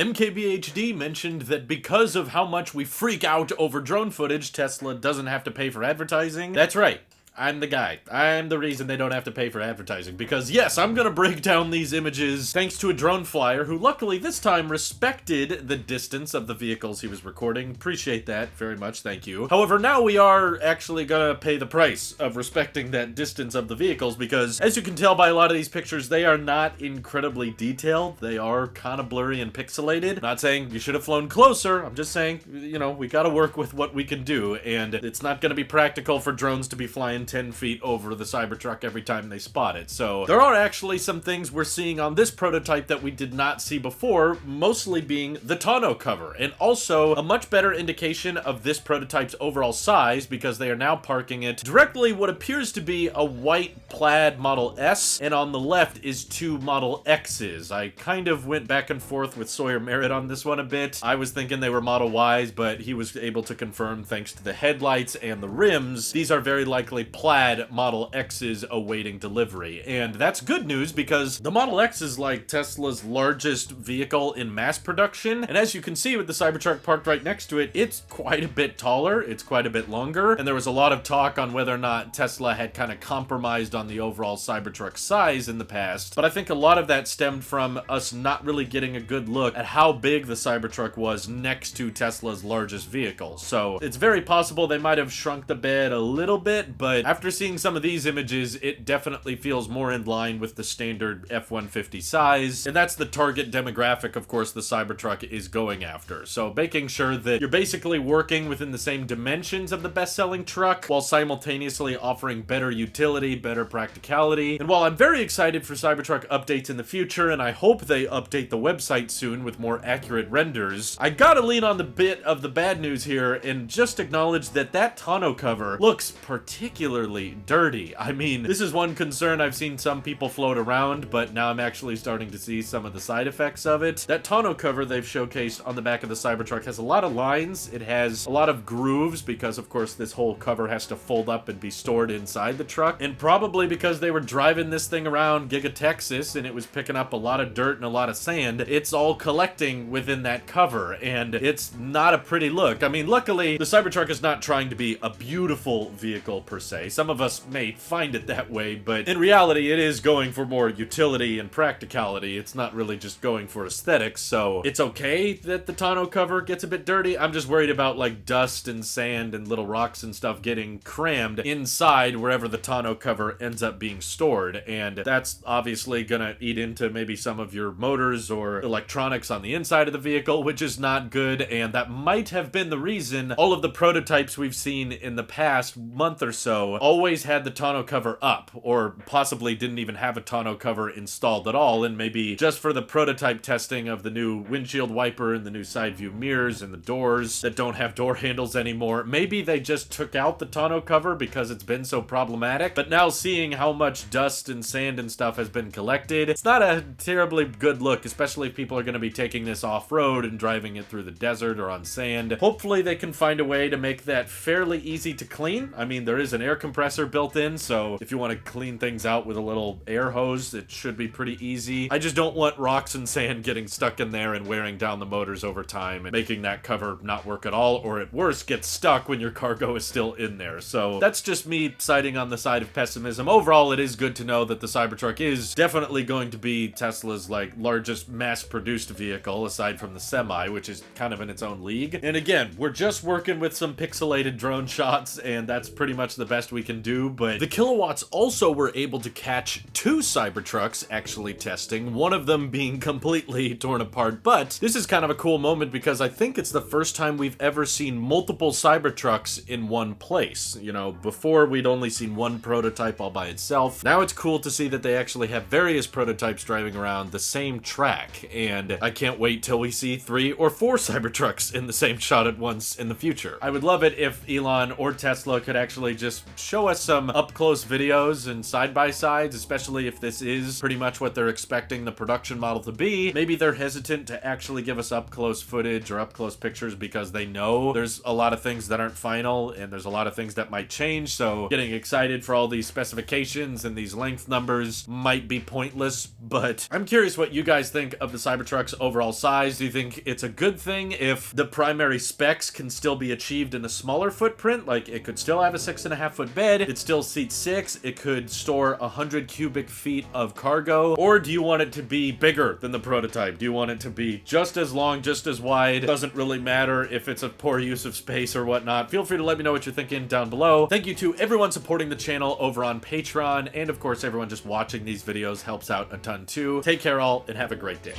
MKBHD mentioned that because of how much we freak out over drone footage, Tesla doesn't have to pay for advertising. That's right. I'm the guy. I'm the reason they don't have to pay for advertising, because yes, I'm gonna break down these images thanks to a drone flyer who luckily this time respected the distance of the vehicles he was recording. Appreciate that very much, thank you. However, now we are actually gonna pay the price of respecting that distance of the vehicles, because as you can tell by a lot of these pictures, they are not incredibly detailed. They are kind of blurry and pixelated. Not saying you should have flown closer, I'm just saying, you know, we gotta work with what we can do, and it's not gonna be practical for drones to be flying 10 feet over the Cybertruck every time they spot it. So there are actually some things we're seeing on this prototype that we did not see before, mostly being the tonneau cover, and also a much better indication of this prototype's overall size, because they are now parking it directly what appears to be a white plaid Model S, and on the left is two Model X's. I kind of went back and forth with Sawyer Merritt on this one a bit. I was thinking they were Model Ys, but he was able to confirm thanks to the headlights and the rims, these are very likely plaid Model X's awaiting delivery. And that's good news, because the Model X is like Tesla's largest vehicle in mass production, and as you can see with the Cybertruck parked right next to it, it's quite a bit taller, it's quite a bit longer, and there was a lot of talk on whether or not Tesla had kind of compromised on the overall Cybertruck size in the past, but I think a lot of that stemmed from us not really getting a good look at how big the Cybertruck was next to Tesla's largest vehicle. So it's very possible they might have shrunk the bed a little bit, but after seeing some of these images, it definitely feels more in line with the standard F-150 size, and that's the target demographic, of course, the Cybertruck is going after. So making sure that you're basically working within the same dimensions of the best-selling truck, while simultaneously offering better utility, better practicality. And while I'm very excited for Cybertruck updates in the future, and I hope they update the website soon with more accurate renders, I gotta lean on the bit of the bad news here and just acknowledge that that tonneau cover looks particularly dirty. I mean, this is one concern I've seen some people float around, but now I'm actually starting to see some of the side effects of it. That tonneau cover they've showcased on the back of the Cybertruck has a lot of lines, it has a lot of grooves, because of course this whole cover has to fold up and be stored inside the truck, and probably because they were driving this thing around Giga Texas and it was picking up a lot of dirt and a lot of sand, it's all collecting within that cover, and it's not a pretty look. I mean, luckily, the Cybertruck is not trying to be a beautiful vehicle per se. Some of us may find it that way, but in reality, it is going for more utility and practicality. It's not really just going for aesthetics, so it's okay that the tonneau cover gets a bit dirty. I'm just worried about like dust and sand and little rocks and stuff getting crammed inside wherever the tonneau cover ends up being stored, and that's obviously gonna eat into maybe some of your motors or electronics on the inside of the vehicle, which is not good, and that might have been the reason all of the prototypes we've seen in the past month or so always had the tonneau cover up, or possibly didn't even have a tonneau cover installed at all, and maybe just for the prototype testing of the new windshield wiper and the new side view mirrors and the doors that don't have door handles anymore, maybe they just took out the tonneau cover because it's been so problematic. But now seeing how much dust and sand and stuff has been collected, it's not a terribly good look, especially if people are going to be taking this off-road and driving it through the desert or on sand. Hopefully they can find a way to make that fairly easy to clean. I mean, there is an air compressor built in, so if you want to clean things out with a little air hose, it should be pretty easy. I just don't want rocks and sand getting stuck in there and wearing down the motors over time and making that cover not work at all, or at worst get stuck when your cargo is still in there. So that's just me siding on the side of pessimism. Overall, it is good to know that the Cybertruck is definitely going to be Tesla's like largest mass-produced vehicle, aside from the Semi, which is kind of in its own league. And again, we're just working with some pixelated drone shots, and that's pretty much the best we can do, but the Kilowatts also were able to catch two Cybertrucks actually testing, one of them being completely torn apart. But this is kind of a cool moment, because I think it's the first time we've ever seen multiple Cybertrucks in one place. You know, before we'd only seen one prototype all by itself. Now it's cool to see that they actually have various prototypes driving around the same track, and I can't wait till we see 3 or 4 Cybertrucks in the same shot at once in the future. I would love it if Elon or Tesla could actually just show us some up-close videos and side-by-sides, especially if this is pretty much what they're expecting the production model to be. Maybe they're hesitant to actually give us up-close footage or up-close pictures because they know there's a lot of things that aren't final and there's a lot of things that might change, so getting excited for all these specifications and these length numbers might be pointless. But I'm curious what you guys think of the Cybertruck's overall size. Do you think it's a good thing if the primary specs can still be achieved in a smaller footprint? Like, it could still have a 6.5 foot bed, it still seats 6, it could store 100 cubic feet of cargo, or do you want it to be bigger than the prototype? Do you want it to be just as long, just as wide? Doesn't really matter if it's a poor use of space or whatnot. Feel free to let me know what you're thinking down below. Thank you to everyone supporting the channel over on Patreon, and of course everyone just watching these videos helps out a ton too. Take care all, and have a great day.